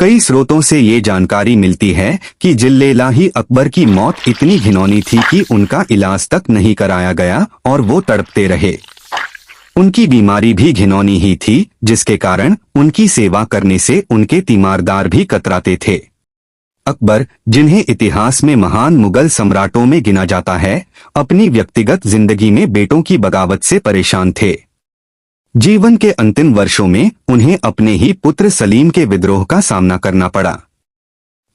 कई स्रोतों से ये जानकारी मिलती है कि जिल्लेलाही अकबर की मौत इतनी घिनौनी थी कि उनका इलाज तक नहीं कराया गया और वो तड़पते रहे। उनकी बीमारी भी घिनौनी ही थी, जिसके कारण उनकी सेवा करने से उनके तीमारदार भी कतराते थे। अकबर, जिन्हें इतिहास में महान मुगल सम्राटों में गिना जाता है, अपनी व्यक्तिगत जिंदगी में बेटों की बगावत से परेशान थे। जीवन के अंतिम वर्षों में उन्हें अपने ही पुत्र सलीम के विद्रोह का सामना करना पड़ा।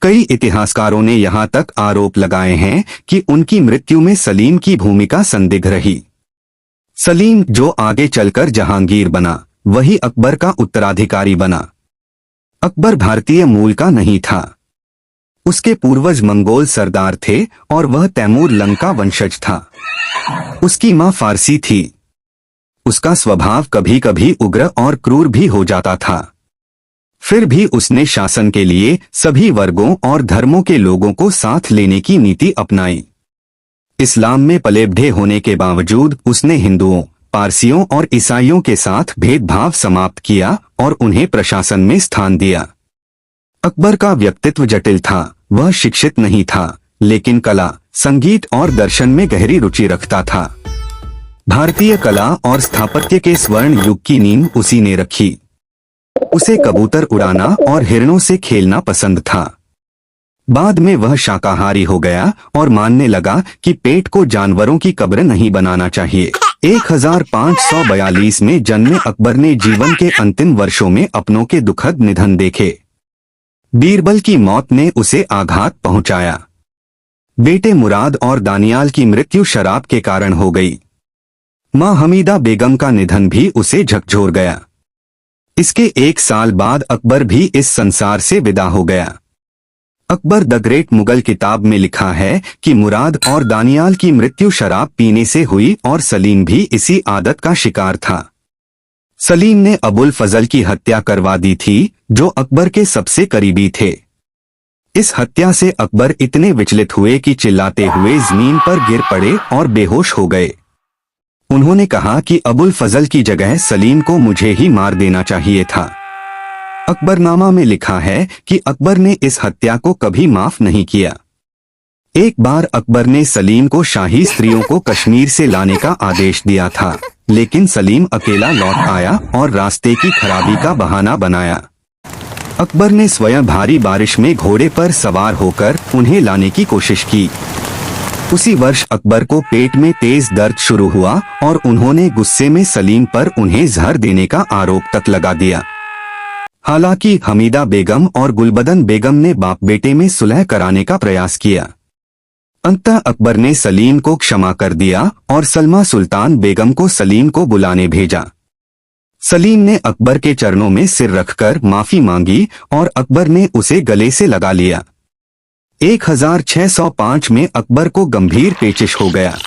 कई इतिहासकारों ने यहाँ तक आरोप लगाए हैं कि उनकी मृत्यु में सलीम की भूमिका संदिग्ध रही। सलीम, जो आगे चलकर जहांगीर बना, वही अकबर का उत्तराधिकारी बना। अकबर भारतीय मूल का नहीं था। उसके पूर्वज मंगोल सरदार थे और वह तैमूर लंका वंशज था। उसकी मां फारसी थी। उसका स्वभाव कभी कभी उग्र और क्रूर भी हो जाता था। फिर भी उसने शासन के लिए सभी वर्गों और धर्मों के लोगों को साथ लेने की नीति अपनाई। इस्लाम में पले बढ़े होने के बावजूद उसने हिंदुओं, पारसियों और ईसाइयों के साथ भेदभाव समाप्त किया और उन्हें प्रशासन में स्थान दिया। अकबर का व्यक्तित्व जटिल था। वह शिक्षित नहीं था, लेकिन कला, संगीत और दर्शन में गहरी रुचि रखता था। भारतीय कला और स्थापत्य के स्वर्ण युग की नींव उसी ने रखी। उसे कबूतर उड़ाना और हिरणों से खेलना पसंद था। बाद में वह शाकाहारी हो गया और मानने लगा कि पेट को जानवरों की कब्र नहीं बनाना चाहिए। 1542 में जन्मे अकबर ने जीवन के अंतिम वर्षों में अपनों के दुखद निधन देखे। बीरबल की मौत ने उसे आघात पहुंचाया। बेटे मुराद और दानियाल की मृत्यु शराब के कारण हो गई। मां हमीदा बेगम का निधन भी उसे झकझोर गया। इसके 1 साल बाद अकबर भी इस संसार से विदा हो गया। अकबर द ग्रेट मुगल किताब में लिखा है कि मुराद और दानियाल की मृत्यु शराब पीने से हुई और सलीम भी इसी आदत का शिकार था। सलीम ने अबुल फजल की हत्या करवा दी थी, जो अकबर के सबसे करीबी थे। इस हत्या से अकबर इतने विचलित हुए कि चिल्लाते हुए जमीन पर गिर पड़े और बेहोश हो गए। उन्होंने कहा कि अबुल फजल की जगह सलीम को मुझे ही मार देना चाहिए था। अकबरनामा में लिखा है कि अकबर ने इस हत्या को कभी माफ नहीं किया। एक बार अकबर ने सलीम को शाही स्त्रियों को कश्मीर से लाने का आदेश दिया था, लेकिन सलीम अकेला लौट आया और रास्ते की खराबी का बहाना बनाया। अकबर ने स्वयं भारी बारिश में घोड़े पर सवार होकर उन्हें लाने की कोशिश की। उसी वर्ष अकबर को पेट में तेज दर्द शुरू हुआ और उन्होंने गुस्से में सलीम पर उन्हें जहर देने का आरोप तक लगा दिया। हालांकि हमीदा बेगम और गुलबदन बेगम ने बाप बेटे में सुलह कराने का प्रयास किया। अंततः अकबर ने सलीम को क्षमा कर दिया और सलमा सुल्तान बेगम को सलीम को बुलाने भेजा। सलीम ने अकबर के चरणों में सिर रखकर माफी मांगी और अकबर ने उसे गले से लगा लिया। 1605 में अकबर को गंभीर पेचिश हो गया।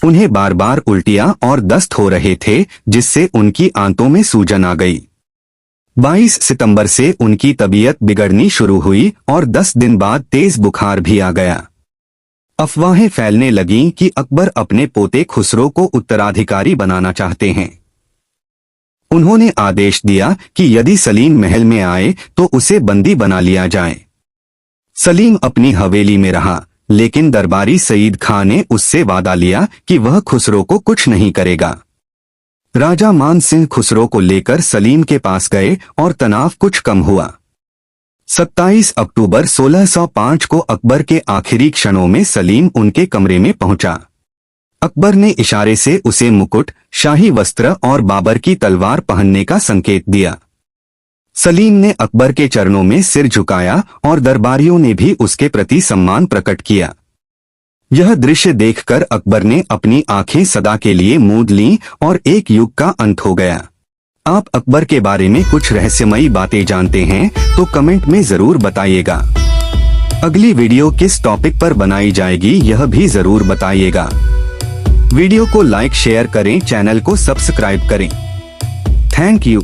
उन्हें बार बार उल्टियां और दस्त हो रहे थे, जिससे उनकी आंतों में सूजन आ गई। 22 सितंबर से उनकी तबीयत बिगड़नी शुरू हुई और 10 दिन बाद तेज बुखार भी आ गया। अफवाहें फैलने लगीं कि अकबर अपने पोते खुसरो को उत्तराधिकारी बनाना चाहते हैं। उन्होंने आदेश दिया कि यदि सलीम महल में आए तो उसे बंदी बना लिया जाए। सलीम अपनी हवेली में रहा, लेकिन दरबारी सईद खान ने उससे वादा लिया कि वह खुसरो को कुछ नहीं करेगा। राजा मान सिंह खुसरो को लेकर सलीम के पास गए और तनाव कुछ कम हुआ। 27 अक्टूबर 1605 को अकबर के आखिरी क्षणों में सलीम उनके कमरे में पहुंचा। अकबर ने इशारे से उसे मुकुट, शाही वस्त्र और बाबर की तलवार पहनने का संकेत दिया। सलीम ने अकबर के चरणों में सिर झुकाया और दरबारियों ने भी उसके प्रति सम्मान प्रकट किया। यह दृश्य देखकर अकबर ने अपनी आंखें सदा के लिए मूंद लीं और एक युग का अंत हो गया। आप अकबर के बारे में कुछ रहस्यमयी बातें जानते हैं तो कमेंट में जरूर बताइएगा। अगली वीडियो किस टॉपिक पर बनाई जाएगी यह भी जरूर बताइएगा। वीडियो को लाइक शेयर करें, चैनल को सब्सक्राइब करें। Thank you.